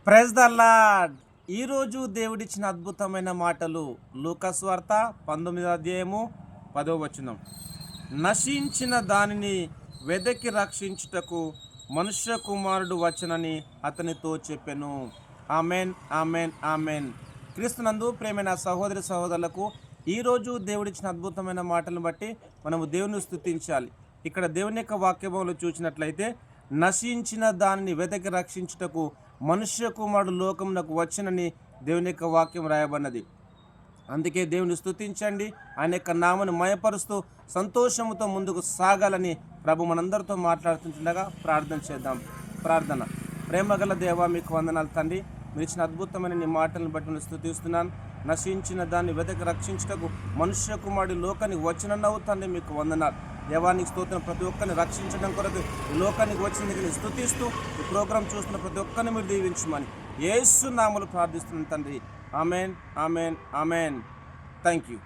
Praise the lord. ఈరోజు దేవుడిచ్చిన అద్భుతమైన మాటలు లూకాసు వార్త 19వ అధ్యాయము 10వ వచనం. నశించిన దానిని వెదకి రక్షించుటకు మనుష్య కుమారుడు వచ్చనని అతనితో చెప్పెను. Amen, amen, amen. క్రీస్తునందు ప్రేమైన సహోదరి సహోదరులకు ఈరోజు దేవుడిచ్చిన అద్భుతమైన మాటలను బట్టి మనము దేవుని స్తుతించాలి. ఇక్కడ దేవుని యొక్క వాక్యంలో చూసినట్లయితే నశించిన దానిని వెదకి రక్షించుటకు మనుష్య కుమారుడు లోకమునకు వచ్చనని దేవుని యొక్క వాక్యం రాయబడినది. అందుకే దేవుని స్తుతించండి, ఆయన యొక్క నామను మయపరుస్తూ సంతోషముతో ముందుకు సాగాలని ప్రభు మనందరితో మాట్లాడుతుండగా ప్రార్థన చేద్దాం. ప్రార్థన. ప్రేమగల దేవా, మీకు వందనాలు తండ్రి. మీరు ఇచ్చిన అద్భుతమైన నీ మాటలను బట్టి నేను స్తుతిస్తున్నాను. నశించిన దాన్ని వెదకి రక్షించుటకు మనుష్య కుమారుడు లోకానికి వచ్చినన్నావు తండ్రి, మీకు వందనాలు. దేవానికి స్తోత్రం. ప్రతి ఒక్కరిని రక్షించడం కొరకు ఈ లోకానికి వచ్చినందుకు నేను స్తుతిస్తూ ఈ ప్రోగ్రాం చూస్తున్న ప్రతి ఒక్కరిని మీరు దీవించమని యేసు నామములో ప్రార్థిస్తున్నాను తండ్రి. Amen, amen, amen. Thank you.